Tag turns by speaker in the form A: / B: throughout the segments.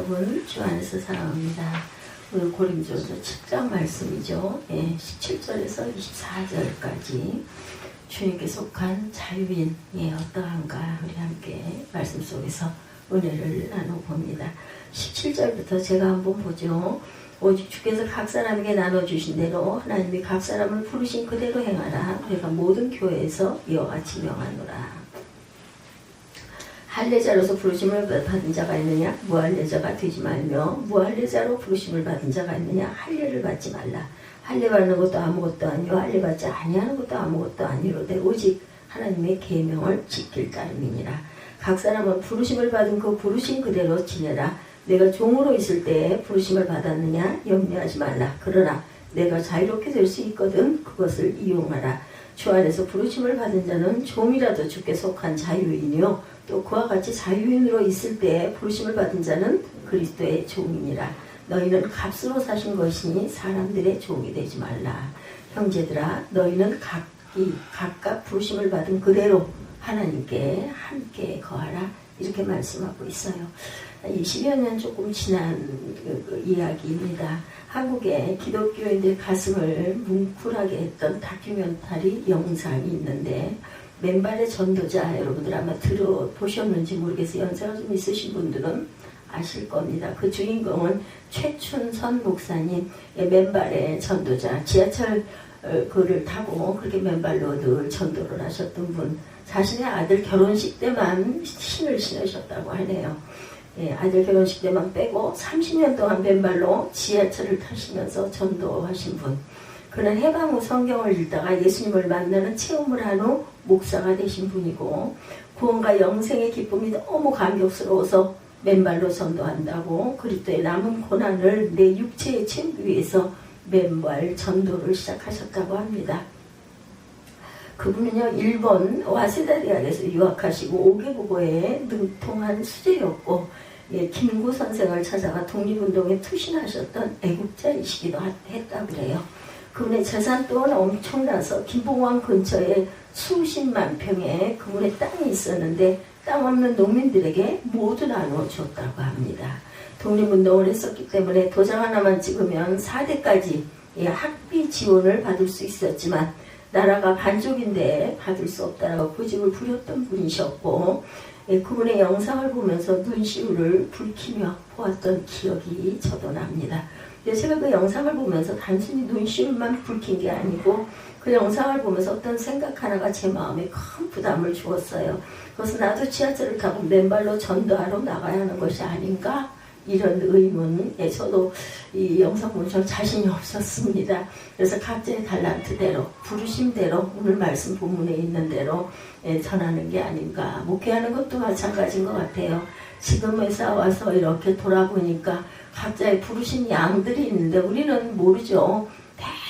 A: 여러분, 주 안에서 사랑합니다. 오늘 고린도전서 7장 말씀이죠. 17절에서 24절까지 주님께 속한 자유인 어떠한가 우리 함께 말씀 속에서 은혜를 나눠봅니다. 17절부터 제가 한번 보죠. 오직 주께서 각 사람에게 나눠주신 대로 하나님이 각 사람을 부르신 그대로 행하라. 내가 모든 교회에서 이와 같이 명하노라. 할례자로서 부르심을 받은 자가 있느냐? 무할례자가 되지 말며 무할례자로 부르심을 받은 자가 있느냐? 할례를 받지 말라. 할례 받는 것도 아무것도 아니요 할례 받지 아니하는 것도 아무것도 아니로되 오직 하나님의 계명을 지킬 따름이니라. 각 사람은 부르심을 받은 그 부르심 그대로 지내라. 내가 종으로 있을 때에 부르심을 받았느냐? 염려하지 말라. 그러나 내가 자유롭게 될 수 있거든 그것을 이용하라. 주 안에서 부르심을 받은 자는 종이라도 주께 속한 자유인이요 또 그와 같이 자유인으로 있을 때에 부르심을 받은 자는 그리스도의 종이니라. 너희는 값으로 사신 것이니 사람들의 종이 되지 말라. 형제들아 너희는 각각 부르심을 받은 그대로 하나님께 함께 거하라. 이렇게 말씀하고 있어요. 20여 년 조금 지난 이야기입니다. 한국의 기독교인들 가슴을 뭉클하게 했던 다큐멘터리 영상이 있는데 맨발의 전도자 여러분들 아마 들어보셨는지 모르겠어요. 연세가 좀 있으신 분들은 아실 겁니다. 그 주인공은 최춘선 목사님 맨발의 전도자 지하철 그를 타고 그렇게 맨발로 늘 전도를 하셨던 분 자신의 아들 결혼식 때만 신을 신으셨다고 하네요. 아들 결혼식 때만 빼고 30년 동안 맨발로 지하철을 타시면서 전도하신 분. 그는 해방 후 성경을 읽다가 예수님을 만나는 체험을 한 후 목사가 되신 분이고 구원과 영생의 기쁨이 너무 감격스러워서 맨발로 전도한다고 그리스도의 남은 고난을 내 육체에 채우기 위해서 맨발 전도를 시작하셨다고 합니다. 그분은요 일본 와세다 대학에서 유학하시고 5개 국어에 능통한 수재였고 김구 선생을 찾아가 독립운동에 투신하셨던 애국자이시기도 했다고 그래요. 그분의 재산 또한 엄청나서 김포공항 근처에 수십만 평의 그분의 땅이 있었는데 땅 없는 농민들에게 모두 나누어줬다고 합니다. 독립운동을 했었기 때문에 도장 하나만 찍으면 4대까지 학비 지원을 받을 수 있었지만 나라가 반족인데 받을 수 없다라고 고집을 부렸던 분이셨고 그분의 영상을 보면서 눈시울을 붉히며 보았던 기억이 저도 납니다. 제가 그 영상을 보면서 단순히 눈시울만 붉힌 게 아니고 그 영상을 보면서 어떤 생각 하나가 제 마음에 큰 부담을 주었어요. 그래서 나도 지하철을 타고 맨발로 전도하러 나가야 하는 것이 아닌가? 이런 의문에 저도 이 영상 보면서 자신이 없었습니다. 그래서 각자의 달란트대로 부르심대로 오늘 말씀 본문에 있는 대로 전하는 게 아닌가. 목회하는 것도 마찬가지인 것 같아요. 지금 회사 와서 이렇게 돌아보니까 각자의 부르신 양들이 있는데 우리는 모르죠.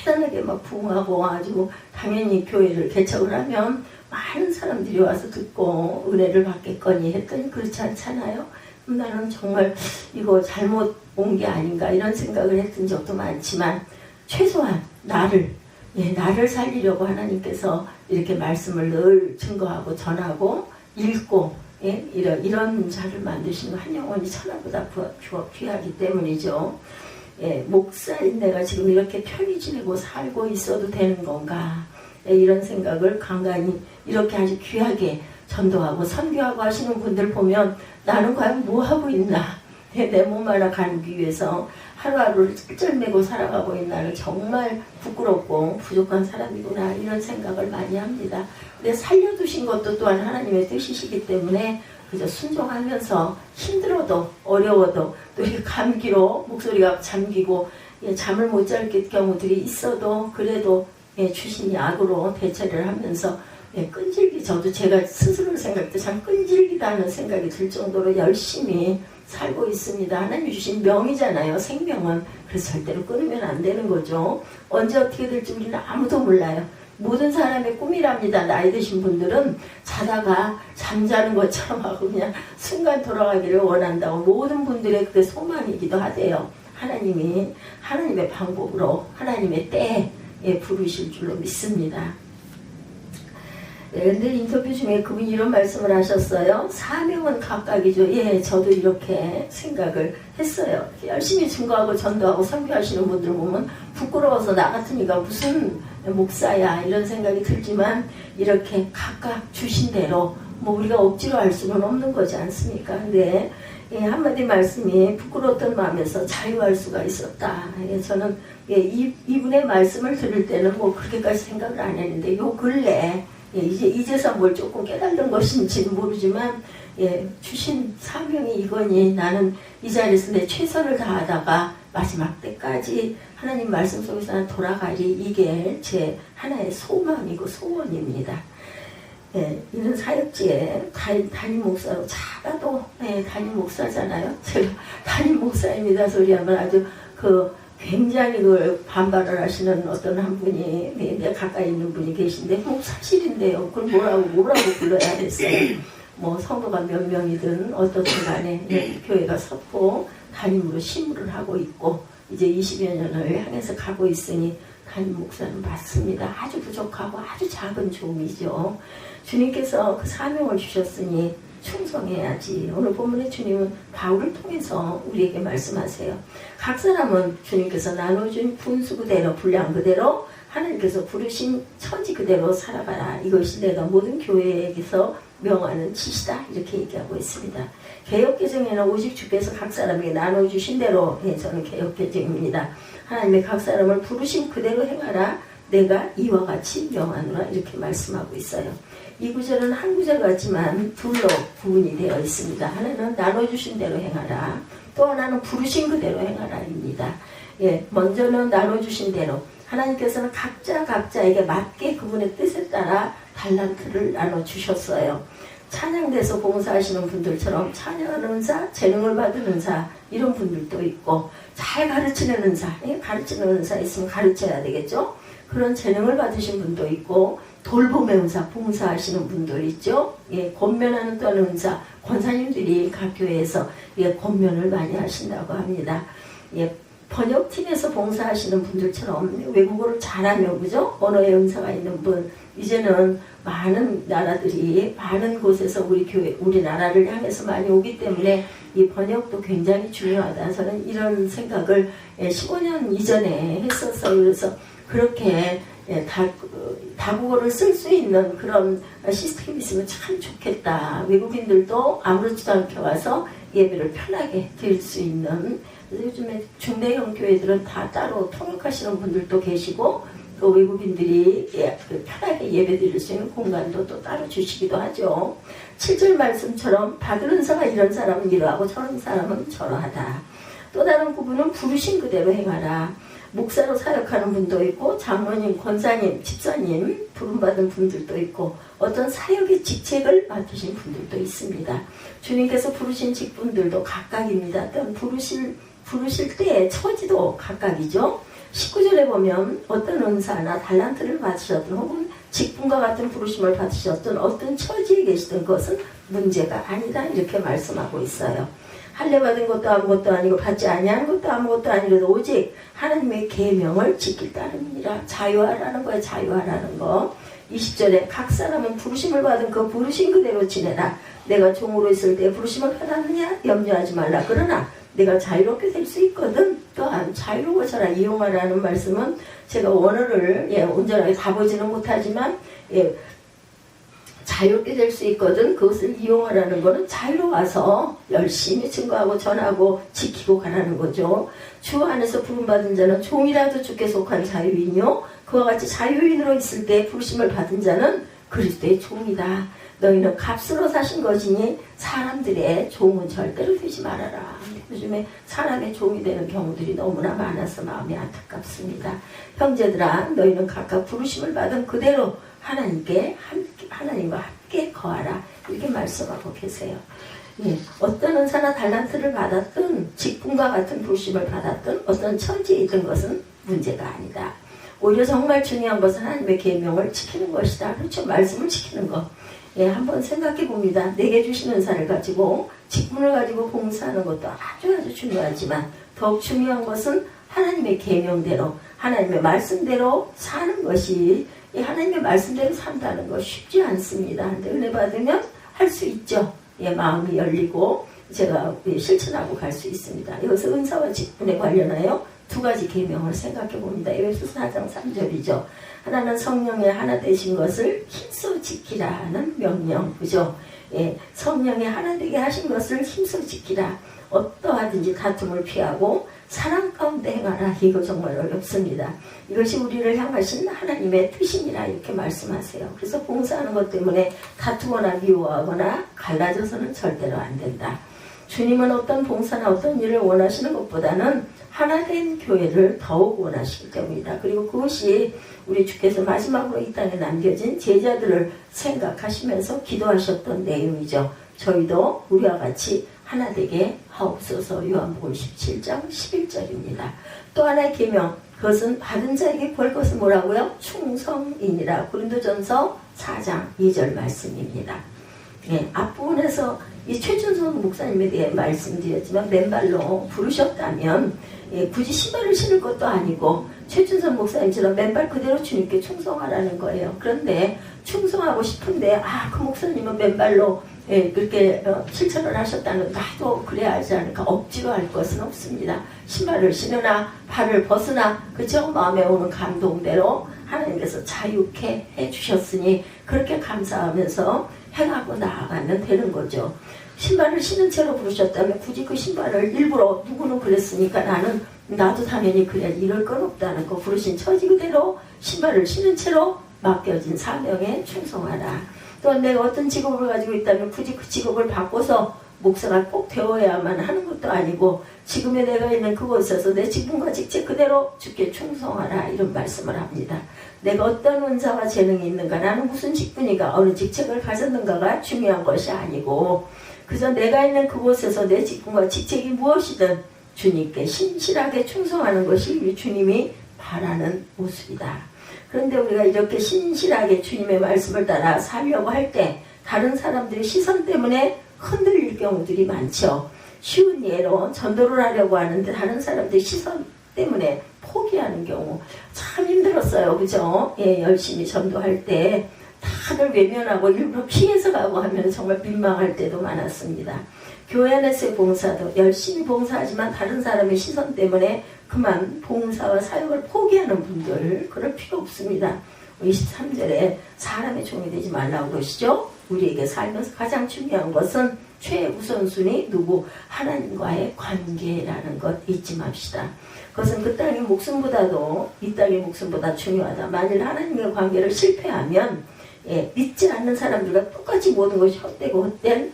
A: 대단하게 막 부흥하고 아주 당연히 교회를 개척을 하면 많은 사람들이 와서 듣고 은혜를 받겠거니 했더니 그렇지 않잖아요. 나는 정말 이거 잘못 온 게 아닌가 이런 생각을 했던 적도 많지만 최소한 나를 살리려고 하나님께서 이렇게 말씀을 늘 증거하고 전하고 읽고 이런 자를 만드시는 한 영혼이 천하보다 귀하기 때문이죠. 목사인 내가 지금 이렇게 편히 지내고 살고 있어도 되는 건가 이런 생각을 간간히 이렇게 아주 귀하게 전도하고 선교하고 하시는 분들 보면 나는 과연 뭐 하고 있나 내 몸 하나 가누기 위해서 하루하루를 찔찔매고 살아가고 있는 나를 정말 부끄럽고 부족한 사람이구나 이런 생각을 많이 합니다. 근데 살려두신 것도 또한 하나님의 뜻이시기 때문에 그저 순종하면서 힘들어도 어려워도 또 이렇게 감기로 목소리가 잠기고 잠을 못 잘 경우들이 있어도 그래도 주신 약으로 대처를 하면서 끈질기 저도 제가 스스로 생각할 때 참 끈질기다는 생각이 들 정도로 열심히 살고 있습니다. 하나님 주신 명이잖아요. 생명은. 그래서 절대로 끊으면 안 되는 거죠. 언제 어떻게 될지 우리는 아무도 몰라요. 모든 사람의 꿈이랍니다. 나이 드신 분들은 자다가 잠자는 것처럼 하고 그냥 순간 돌아가기를 원한다고 모든 분들의 그게 소망이기도 하대요. 하나님이 하나님의 방법으로 하나님의 때에 부르실 줄로 믿습니다. 네, 근데 인터뷰 중에 그분이 이런 말씀을 하셨어요. 사명은 각각이죠. 예, 저도 이렇게 생각을 했어요. 열심히 증거하고 전도하고 선교하시는 분들 보면 부끄러워서 나 같은 이가 무슨 목사야 이런 생각이 들지만 이렇게 각각 주신 대로 뭐 우리가 억지로 할 수는 없는 거지 않습니까? 근데 예, 한마디 말씀이 부끄러웠던 마음에서 자유할 수가 있었다. 예, 저는 예, 이분의 말씀을 들을 때는 뭐 그렇게까지 생각을 안 했는데 요 근래 예, 이제서 뭘 조금 깨달은 것인지는 모르지만 예, 주신 사명이 이거니 나는 이 자리에서 내 최선을 다하다가 마지막 때까지 하나님 말씀 속에서 난 돌아가리 이게 제 하나의 소망이고 소원입니다. 예, 이런 사역지에 담임 목사로 작아도 예, 담임 목사잖아요. 제가 담임 목사입니다 소리하면 아주 굉장히 그걸 반발을 하시는 어떤 한 분이 내 가까이 있는 분이 계신데 뭐 사실인데요. 그걸 뭐라고 불러야 됐어요. 뭐 성도가 몇 명이든 어떻든 간에 교회가 섰고 담임으로 심부를 하고 있고 이제 20여 년을 향해서 가고 있으니 담임 목사는 맞습니다. 아주 부족하고 아주 작은 종이죠. 주님께서 그 사명을 주셨으니 충성해야지. 오늘 본문의 주님은 바울을 통해서 우리에게 말씀하세요. 각 사람은 주님께서 나눠준 분수 그대로 분량 그대로 하나님께서 부르신 처지 그대로 살아가라. 이것이 내가 모든 교회에게서 명하는 지시다. 이렇게 얘기하고 있습니다. 개역개정에는 오직 주께서 각 사람에게 나눠주신 대로 저는 개역개정입니다. 하나님의 각 사람을 부르신 그대로 행하라. 내가 이와 같이 명하노라. 이렇게 말씀하고 있어요. 이 구절은 한 구절 같지만 둘로 구분이 되어 있습니다. 하나는 나눠주신 대로 행하라. 또 하나는 부르신 그대로 행하라입니다. 예, 먼저는 나눠주신 대로 하나님께서는 각자에게 맞게 그분의 뜻에 따라 달란트를 나눠주셨어요. 찬양대에서 봉사하시는 분들처럼 찬양하는 은사, 재능을 받은 은사 이런 분들도 있고 잘 가르치는 은사, 가르치는 은사 있으면 가르쳐야 되겠죠. 그런 재능을 받으신 분도 있고 돌봄의 은사, 봉사하시는 분들 있죠. 예, 권면하는 또 은사, 권사님들이 각 교회에서 예, 권면을 많이 하신다고 합니다. 예, 번역팀에서 봉사하시는 분들처럼 외국어를 잘하면 그죠? 언어의 은사가 있는 분 이제는 많은 나라들이 많은 곳에서 우리나라를 향해서 많이 오기 때문에 이 번역도 굉장히 중요하다. 저는 이런 생각을 15년 이전에 했었어요. 그래서 그렇게 다국어를 쓸 수 있는 그런 시스템이 있으면 참 좋겠다. 외국인들도 아무렇지도 않게 와서 예배를 편하게 드릴 수 있는. 요즘에 중대형 교회들은 다 따로 통역하시는 분들도 계시고 또 외국인들이 편하게 예배 드릴 수 있는 공간도 또 따로 주시기도 하죠. 7절 말씀처럼 받은 은사가 이런 사람은 이러하고 저런 사람은 저러하다. 또 다른 부분은 부르신 그대로 행하라. 목사로 사역하는 분도 있고 장로님, 권사님, 집사님 부름받은 분들도 있고 어떤 사역의 직책을 맡으신 분들도 있습니다. 주님께서 부르신 직분들도 각각입니다. 또한 부르실 때의 처지도 각각이죠. 19절에 보면 어떤 은사나 달란트를 받으셨든 혹은 직분과 같은 부르심을 받으셨든 어떤 처지에 계시든 그것은 문제가 아니다 이렇게 말씀하고 있어요. 할례 받은 것도 아무것도 아니고 받지 아니한 것도 아무것도 아니라도 오직 하나님의 계명을 지킬 따름이니라. 자유하라는 거예요. 자유하라는 거. 20절에 각 사람은 부르심을 받은 그 부르심 그대로 지내라. 내가 종으로 있을 때 부르심을 받았느냐 염려하지 말라. 그러나 내가 자유롭게 될 수 있거든. 또한 자유로워져라. 이용하라는 말씀은 제가 원어를 온전하게 다 보지는 못하지만 자유롭게 될 수 있거든. 그것을 이용하라는 것은 자유로워서 열심히 증거하고 전하고 지키고 가라는 거죠. 주 안에서 부름받은 자는 종이라도 주께 속한 자유인이요 그와 같이 자유인으로 있을 때 부르심을 받은 자는 그리스도의 종이다. 너희는 값으로 사신 것이니 사람들의 종은 절대로 되지 말아라. 요즘에 사람의 종이 되는 경우들이 너무나 많아서 마음이 안타깝습니다. 형제들아 너희는 각각 부르심을 받은 그대로 하나님과 함께 거하라. 이렇게 말씀하고 계세요. 예, 어떤 은사나 달란트를 받았든 직분과 같은 부르심을 받았든 어떤 처지에 있던 것은 문제가 아니다. 오히려 정말 중요한 것은 하나님의 계명을 지키는 것이다. 그렇죠. 말씀을 지키는 것. 예, 한번 생각해 봅니다. 내게 주신 은사를 가지고 직분을 가지고 봉사하는 것도 아주 중요하지만 더욱 중요한 것은 하나님의 계명대로 하나님의 말씀대로 사는 것이 이 하나님의 말씀대로 산다는 거 쉽지 않습니다. 근데 은혜 받으면 할 수 있죠. 예, 마음이 열리고 제가 실천하고 갈 수 있습니다. 여기서 은사와 직분에 관련하여 두 가지 계명을 생각해 봅니다. 에베소서 4장 3절이죠. 하나는 성령의 하나 되신 것을 힘써 지키라는 명령, 그죠? 예, 성령의 하나 되게 하신 것을 힘써 지키라. 어떠하든지 다툼을 피하고 사랑 가운데 행하라. 이거 정말 어렵습니다. 이것이 우리를 향하신 하나님의 뜻이니라 이렇게 말씀하세요. 그래서 봉사하는 것 때문에 다투거나 미워하거나 갈라져서는 절대로 안 된다. 주님은 어떤 봉사나 어떤 일을 원하시는 것보다는 하나된 교회를 더욱 원하시기 때문이다. 그리고 그것이 우리 주께서 마지막으로 이 땅에 남겨진 제자들을 생각하시면서 기도하셨던 내용이죠. 저희도 우리와 같이 하나 되게 하옵소서. 요한복음 17장 11절입니다. 또 하나의 계명, 그것은 받은 자에게 구할 것은 뭐라고요? 충성이니라. 고린도전서 4장 2절 말씀입니다. 예, 앞부분에서 이 최준성 목사님에 대해 말씀드렸지만 맨발로 부르셨다면 굳이 신발을 신을 것도 아니고 최준성 목사님처럼 맨발 그대로 주님께 충성하라는 거예요. 그런데 충성하고 싶은데 그 목사님은 맨발로 그렇게 실천을 하셨다는 나도 그래야 하지 않을까. 억지로 할 것은 없습니다. 신발을 신으나 발을 벗으나 그저 마음에 오는 감동대로 하나님께서 자유케 해주셨으니 그렇게 감사하면서 행하고 나아가면 되는 거죠. 신발을 신은 채로 부르셨다면 굳이 그 신발을 일부러 누구는 그랬으니까 나도 당연히 그래야 이럴 건 없다는 거. 부르신 처지 그대로 신발을 신은 채로 맡겨진 사명에 충성하라. 또 내가 어떤 직업을 가지고 있다면 굳이 그 직업을 바꿔서 목사가 꼭 되어야만 하는 것도 아니고 지금의 내가 있는 그곳에서 내 직분과 직책 그대로 주께 충성하라 이런 말씀을 합니다. 내가 어떤 은사와 재능이 있는가, 나는 무슨 직분이가 어느 직책을 가졌는가가 중요한 것이 아니고 그저 내가 있는 그곳에서 내 직분과 직책이 무엇이든 주님께 신실하게 충성하는 것이 우리 주님이 바라는 모습이다. 그런데 우리가 이렇게 신실하게 주님의 말씀을 따라 살려고 할 때 다른 사람들의 시선 때문에 흔들릴 경우들이 많죠. 쉬운 예로 전도를 하려고 하는데 다른 사람들의 시선 때문에 포기하는 경우 참 힘들었어요. 그죠? 예, 열심히 전도할 때 다들 외면하고 일부러 피해서 가고 하면 정말 민망할 때도 많았습니다. 교회 안에서의 봉사도 열심히 봉사하지만 다른 사람의 시선 때문에 그만 봉사와 사역을 포기하는 분들 그럴 필요 없습니다. 23절에 사람의 종이 되지 말라고 그러시죠. 우리에게 살면서 가장 중요한 것은 최우선순위 누구? 하나님과의 관계라는 것 잊지 맙시다. 그것은 그 땅의 목숨보다도 이 땅의 목숨보다 중요하다. 만일 하나님의 관계를 실패하면 믿지 않는 사람들과 똑같이 모든 것이 헛되고 헛된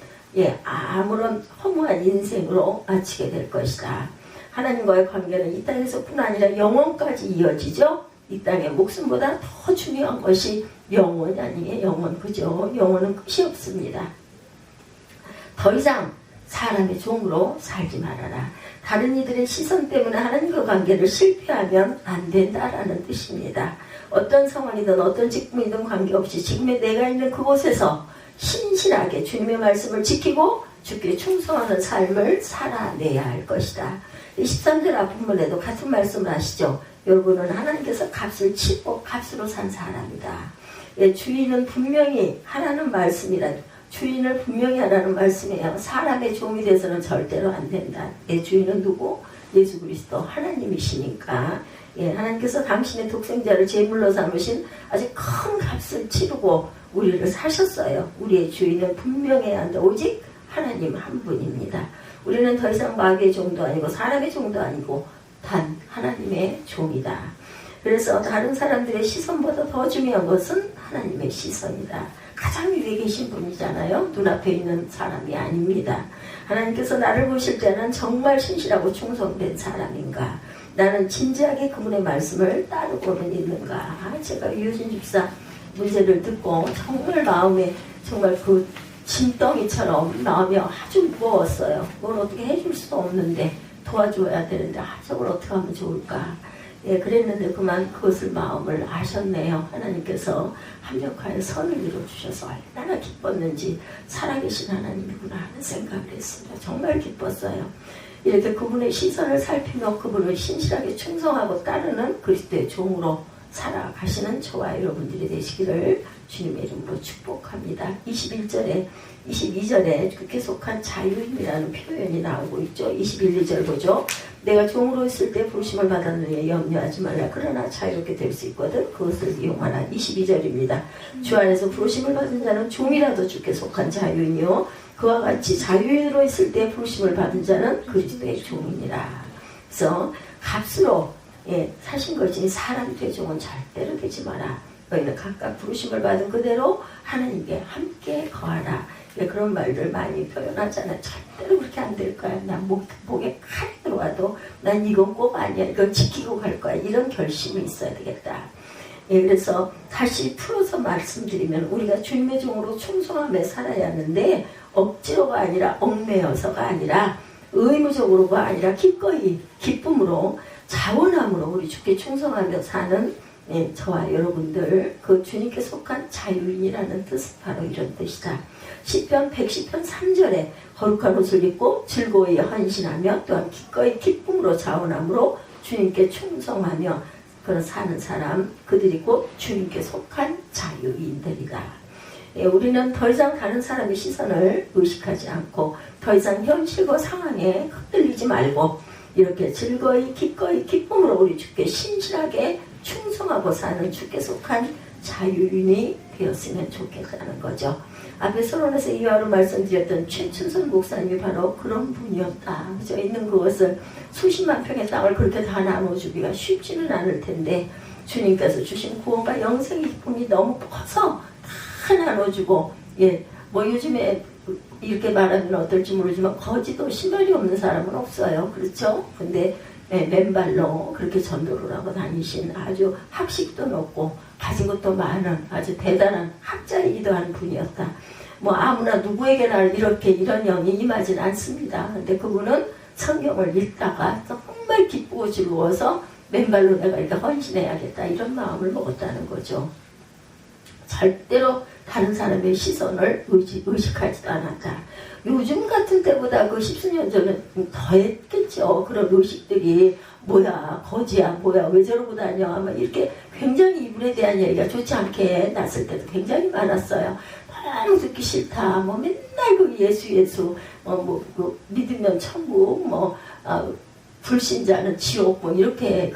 A: 아무런 허무한 인생으로 마치게 될 것이다. 하나님과의 관계는 이 땅에서뿐 아니라 영원까지 이어지죠. 이 땅의 목숨보다 더 중요한 것이 영원이 아니에요. 영원, 그죠? 영원은 끝이 없습니다. 더 이상 사람의 종으로 살지 말아라. 다른 이들의 시선 때문에 하나님과 관계를 실패하면 안 된다라는 뜻입니다. 어떤 상황이든 어떤 직분이든 관계없이 지금의 내가 있는 그곳에서 신실하게 주님의 말씀을 지키고 주께 충성하는 삶을 살아내야 할 것이다. 13절 앞부분에도 같은 말씀을 하시죠. 여러분은 하나님께서 값을 치고 값으로 산 사람이다. 주인은 분명히 하라는 말씀이라 주인을 분명히 하라는 말씀이에요. 사람의 종이 돼서는 절대로 안 된다. 주인은 누구? 예수 그리스도 하나님이시니까 하나님께서 당신의 독생자를 제물로 삼으신 아주 큰 값을 치르고 우리를 사셨어요. 우리의 주인은 분명해야 한다. 오직 하나님 한 분입니다. 우리는 더 이상 마귀의 종도 아니고 사람의 종도 아니고 단 하나님의 종이다. 그래서 다른 사람들의 시선보다 더 중요한 것은 하나님의 시선이다. 가장 위에 계신 분이잖아요. 눈앞에 있는 사람이 아닙니다. 하나님께서 나를 보실 때는 정말 신실하고 충성된 사람인가? 나는 진지하게 그분의 말씀을 따르고는 있는가? 제가 유효진 집사 문제를 듣고 정말 마음에 정말 그 짐덩이처럼 마음이 아주 무거웠어요. 뭘 어떻게 해줄 수도 없는데 도와줘야 되는데 저걸 어떻게 하면 좋을까? 그랬는데 그만 그것을 마음을 아셨네요. 하나님께서 합력하여 선을 이루어주셔서 얼마나 기뻤는지 살아계신 하나님이구나 하는 생각을 했습니다. 정말 기뻤어요. 이렇게 그분의 시선을 살피며 그분을 신실하게 충성하고 따르는 그리스도의 종으로 살아가시는 저와 여러분들이 되시기를 주님의 이름으로 축복합니다. 21절에 22절에 그렇게 속한 자유인이라는 표현이 나오고 있죠. 21, 2절 보죠. 내가 종으로 있을 때 부르심을 받았느니 염려하지 말라. 그러나 자유롭게 될 수 있거든. 그것을 이용하라. 22절입니다. 주 안에서 부르심을 받은 자는 종이라도 주께 속한 자유인이요 그와 같이 자유인으로 있을 때 부르심을 받은 자는 그리스도의 종이니라. 그래서 값으로 사신 것이 사람이 될 종은 절대로 되지 마라. 너희는 각각 부르심을 받은 그대로 하나님께 함께 거하라. 그런 말들 많이 표현하잖아요. 절대로 그렇게 안 될 거야. 난 목에 칼이 들어와도 난 이건 꼭 아니야. 이건 지키고 갈 거야. 이런 결심이 있어야 되겠다. 그래서 다시 풀어서 말씀드리면 우리가 주님의 종으로 충성하며 살아야 하는데 억지로가 아니라 얽매여서가 아니라 의무적으로가 아니라 기꺼이 기쁨으로 자원함으로 우리 주께 충성하며 사는 저와 여러분들 그 주님께 속한 자유인이라는 뜻은 바로 이런 뜻이다. 시편 110편 3절에 거룩한 옷을 입고 즐거이 헌신하며 또한 기꺼이 기쁨으로 자원함으로 주님께 충성하며 그런 사는 사람 그들이 곧 주님께 속한 자유인들이다. 우리는 더 이상 다른 사람의 시선을 의식하지 않고 더 이상 현실과 상황에 흔들리지 말고 이렇게 즐거이 기꺼이 기쁨으로 우리 주께 신실하게 충성하고 사는 주께 속한 자유인이 되었으면 좋겠다는 거죠. 앞에 서론에서 이하로 말씀드렸던 최춘선 목사님이 바로 그런 분이었다. 그죠? 있는 그것을 수십만 평의 땅을 그렇게 다 나눠주기가 쉽지는 않을 텐데 주님께서 주신 구원과 영생의 기쁨이 너무 커서 다 나눠주고 뭐 요즘에 이렇게 말하면 어떨지 모르지만 거지도 신발이 없는 사람은 없어요. 그렇죠? 근데 맨발로 그렇게 전도를 하고 다니신 아주 학식도 높고 가진 것도 많은 아주 대단한 학자이기도 한 분이었다. 뭐 아무나 누구에게나 이렇게 이런 영이 임하진 않습니다. 근데 그분은 성경을 읽다가 정말 기쁘고 즐거워서 맨발로 내가 이렇게 헌신해야겠다 이런 마음을 먹었다는 거죠. 절대로 다른 사람의 시선을 의식하지도 않았다. 요즘 같은 때보다 그 십수년 전에 더 했겠죠. 그런 의식들이 뭐야 거지야 뭐야 왜 저러고 다녀 아마 이렇게 굉장히 이분에 대한 얘기가 좋지 않게 났을 때도 굉장히 많았어요. 너무 듣기 싫다. 뭐 맨날 그 예수 그 믿으면 천국 불신자는 지옥 뭐 이렇게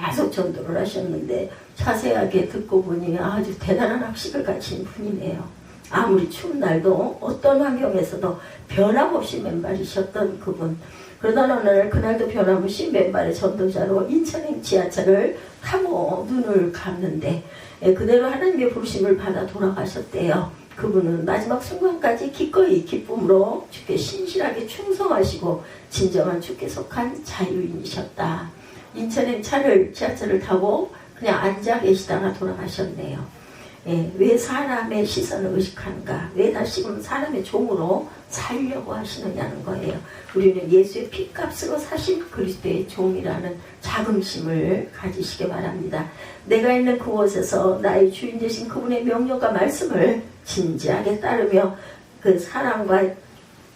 A: 계속 전도를 하셨는데 자세하게 듣고 보니 아주 대단한 학식을 가진 분이네요. 아무리 추운 날도 어떤 환경에서도 변함없이 맨발이셨던 그분. 그러던 어느 날 그날도 변함없이 맨발의 전도자로 인천행 지하철을 타고 눈을 감는데 그대로 하나님의 부르심을 받아 돌아가셨대요. 그분은 마지막 순간까지 기꺼이 기쁨으로 주께 신실하게 충성하시고 진정한 주께 속한 자유인이셨다. 인천행 지하철을 타고 그냥 앉아 계시다가 돌아가셨네요. 왜 사람의 시선을 의식하는가? 왜 다시금 사람의 종으로 살려고 하시느냐는 거예요. 우리는 예수의 피값으로 사신 그리스도의 종이라는 자긍심을 가지시기 바랍니다. 내가 있는 그곳에서 나의 주인 되신 그분의 명령과 말씀을 진지하게 따르며 그 사랑과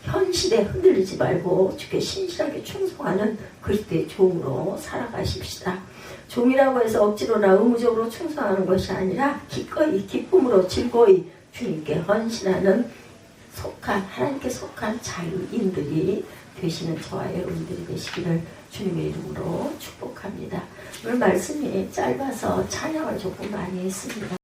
A: 현실에 흔들리지 말고 주께 신실하게 충성하는 그리스도의 종으로 살아가십시다. 종이라고 해서 억지로나 의무적으로 충성하는 것이 아니라 기꺼이 기쁨으로 즐거이 주님께 헌신하는 하나님께 속한 자유인들이 되시는 저와 여러분들이 되시기를 주님의 이름으로 축복합니다. 오늘 말씀이 짧아서 찬양을 조금 많이 했습니다.